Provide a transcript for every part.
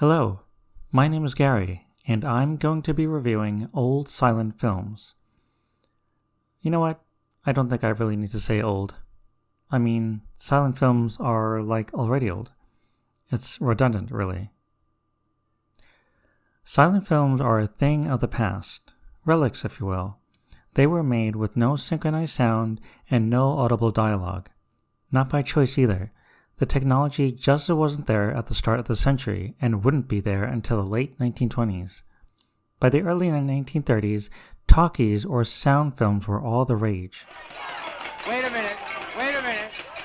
Hello, my name is Gary, and I'm going to be reviewing old silent films. You know what? I don't think I really need to say old. I mean, silent films are already old. It's redundant, really. Silent films are a thing of the past, relics if you will. They were made with no synchronized sound and no audible dialogue. Not by choice either. The technology just wasn't there at the start of the century and wouldn't be there until the late 1920s. By the early 1930s, talkies or sound films were all the rage. Wait a minute.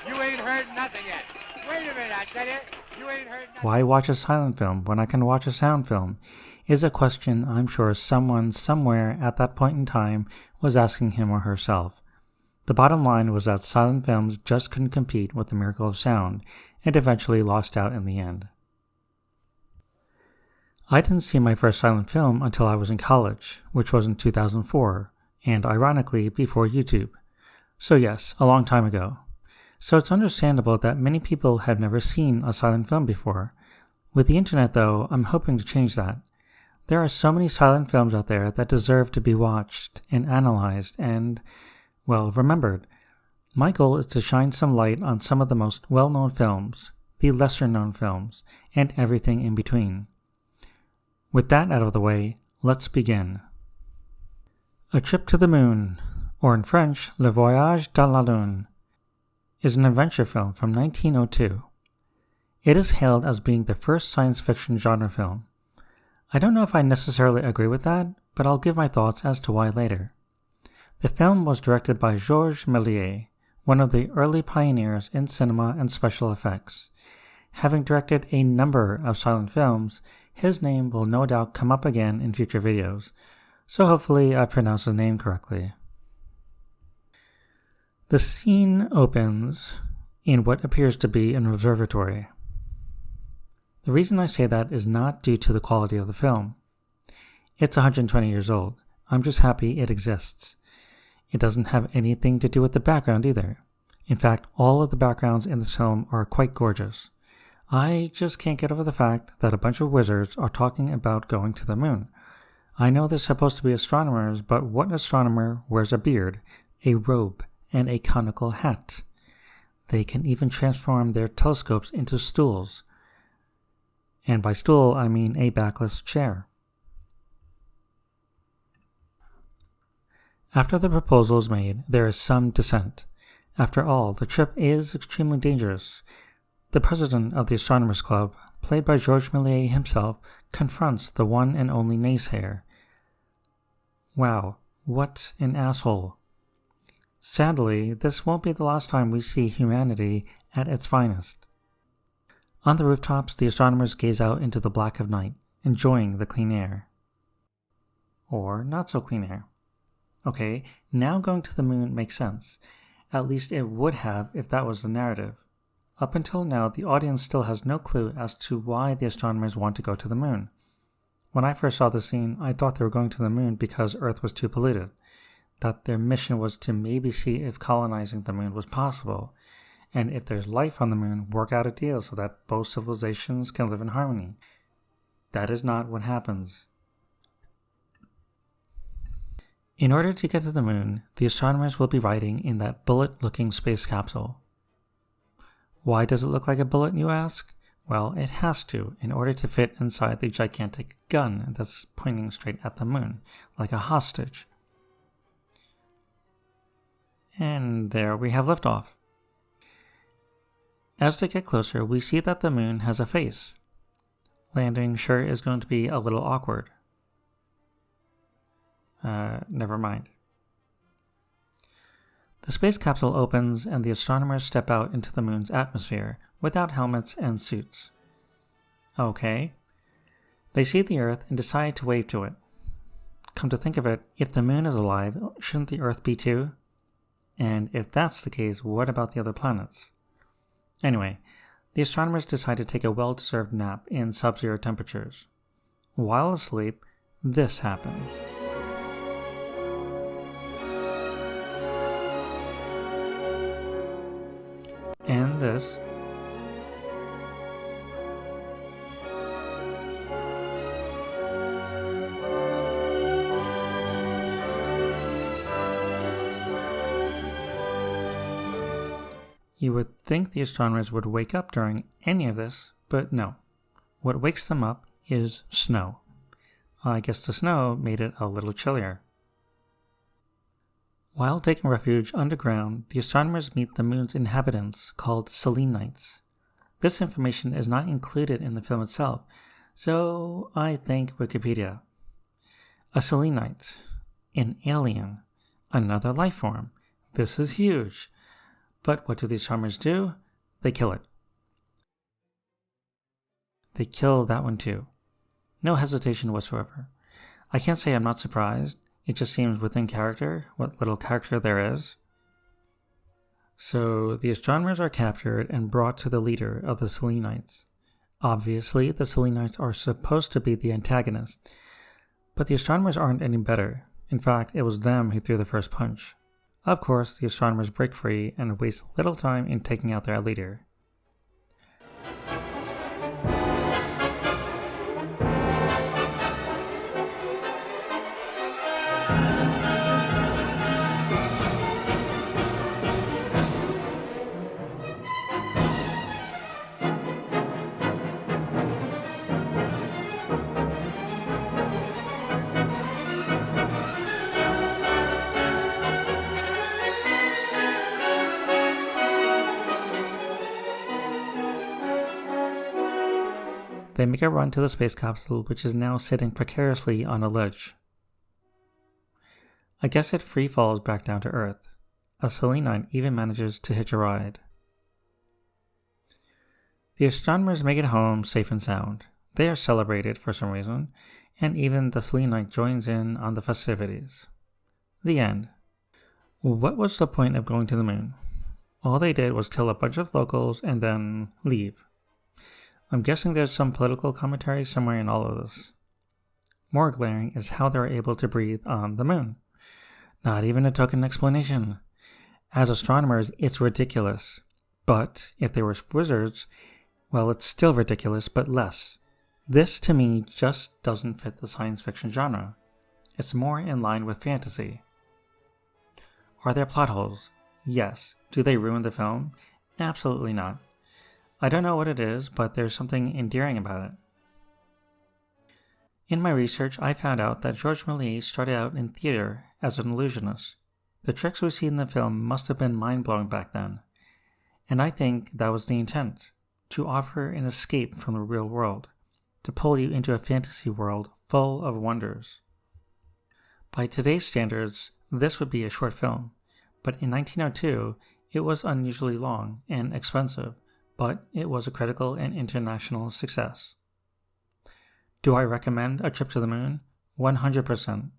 You ain't heard nothing yet. Wait a minute, I tell you. You ain't heard nothing. Why watch a silent film when I can watch a sound film? Is a question I'm sure someone somewhere at that point in time was asking him or herself. The bottom line was that silent films just couldn't compete with the miracle of sound, and eventually lost out in the end. I didn't see my first silent film until I was in college, which was in 2004, and ironically before YouTube. So yes, a long time ago. So it's understandable that many people have never seen a silent film before. With the internet though, I'm hoping to change that. There are so many silent films out there that deserve to be watched and analyzed and, well, remembered. My goal is to shine some light on some of the most well-known films, the lesser-known films, and everything in between. With that out of the way, let's begin. A Trip to the Moon, or in French, Le Voyage dans la Lune, is an adventure film from 1902. It is hailed as being the first science fiction genre film. I don't know if I necessarily agree with that, but I'll give my thoughts as to why later. The film was directed by Georges Méliès, one of the early pioneers in cinema and special effects. Having directed a number of silent films, his name will no doubt come up again in future videos, so hopefully I pronounce his name correctly. The scene opens in what appears to be an observatory. The reason I say that is not due to the quality of the film. It's 120 years old. I'm just happy it exists. It doesn't have anything to do with the background either. In fact, all of the backgrounds in this film are quite gorgeous. I just can't get over the fact that a bunch of wizards are talking about going to the moon. I know they're supposed to be astronomers, but what astronomer wears a beard, a robe, and a conical hat? They can even transform their telescopes into stools. And by stool, I mean a backless chair. After the proposal is made, there is some dissent. After all, the trip is extremely dangerous. The president of the Astronomers Club, played by Georges Méliès himself, confronts the one and only naysayer. Wow, what an asshole. Sadly, this won't be the last time we see humanity at its finest. On the rooftops, the astronomers gaze out into the black of night, enjoying the clean air. Or not so clean air. Okay, now going to the moon makes sense. At least it would have if that was the narrative. Up until now, the audience still has no clue as to why the astronomers want to go to the moon. When I first saw the scene, I thought they were going to the moon because Earth was too polluted. That their mission was to maybe see if colonizing the moon was possible, and if there's life on the moon, work out a deal so that both civilizations can live in harmony. That is not what happens. In order to get to the moon, the astronomers will be riding in that bullet-looking space capsule. Why does it look like a bullet, you ask? Well, it has to, in order to fit inside the gigantic gun that's pointing straight at the moon, like a hostage. And there we have liftoff. As they get closer, we see that the moon has a face. Landing sure is going to be a little awkward. Never mind. The space capsule opens and the astronomers step out into the moon's atmosphere without helmets and suits. Okay. They see the Earth and decide to wave to it. Come to think of it, if the moon is alive, shouldn't the Earth be too? And if that's the case, what about the other planets? Anyway, the astronomers decide to take a well-deserved nap in sub-zero temperatures. While asleep, this happens. And this. You would think the astronomers would wake up during any of this, but no. What wakes them up is snow. I guess the snow made it a little chillier. While taking refuge underground, the astronomers meet the moon's inhabitants, called Selenites. This information is not included in the film itself, so I thank Wikipedia. A Selenite, an alien, another life form. This is huge. But what do the astronomers do? They kill it. They kill that one too. No hesitation whatsoever. I can't say I'm not surprised. It just seems within character, what little character there is. So the astronomers are captured and brought to the leader of the Selenites. Obviously, the Selenites are supposed to be the antagonist, but the astronomers aren't any better. In fact, it was them who threw the first punch. Of course, the astronomers break free and waste little time in taking out their leader. They make a run to the space capsule, which is now sitting precariously on a ledge. I guess it free falls back down to Earth. A Selenite even manages to hitch a ride. The astronomers make it home safe and sound. They are celebrated for some reason, and even the Selenite joins in on the festivities. The end. What was the point of going to the moon? All they did was kill a bunch of locals and then leave. I'm guessing there's some political commentary somewhere in all of this. More glaring is how they're able to breathe on the moon. Not even a token explanation. As astronomers, it's ridiculous. But if they were wizards, well, it's still ridiculous, but less. This, to me, just doesn't fit the science fiction genre. It's more in line with fantasy. Are there plot holes? Yes. Do they ruin the film? Absolutely not. I don't know what it is, but there's something endearing about it. In my research, I found out that Georges Méliès started out in theater as an illusionist. The tricks we see in the film must have been mind-blowing back then. And I think that was the intent, to offer an escape from the real world, to pull you into a fantasy world full of wonders. By today's standards, this would be a short film, but in 1902, it was unusually long and expensive, but it was a critical and international success. Do I recommend a trip to the moon? 100%.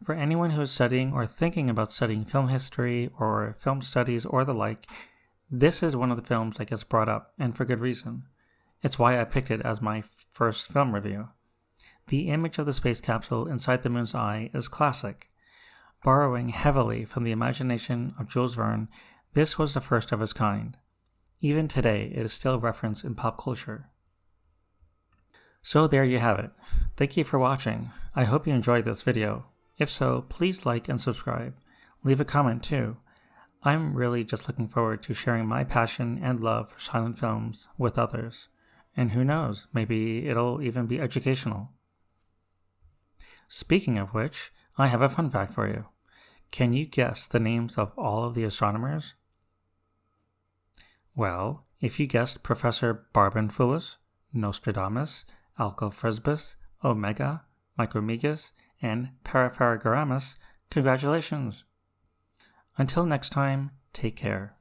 For anyone who is studying or thinking about studying film history or film studies or the like, this is one of the films that gets brought up, and for good reason. It's why I picked it as my first film review. The image of the space capsule inside the moon's eye is classic. Borrowing heavily from the imagination of Jules Verne, this was the first of its kind. Even today, it is still referenced in pop culture. So there you have it. Thank you for watching. I hope you enjoyed this video. If so, please like and subscribe. Leave a comment too. I'm really just looking forward to sharing my passion and love for silent films with others. And who knows, maybe it'll even be educational. Speaking of which, I have a fun fact for you. Can you guess the names of all of the astronomers? Well, if you guessed Professor Barbenfoulis, Nostradamus, Alcophrysbus, Omega, Micromegas, and Parapharagramus, congratulations! Until next time, take care.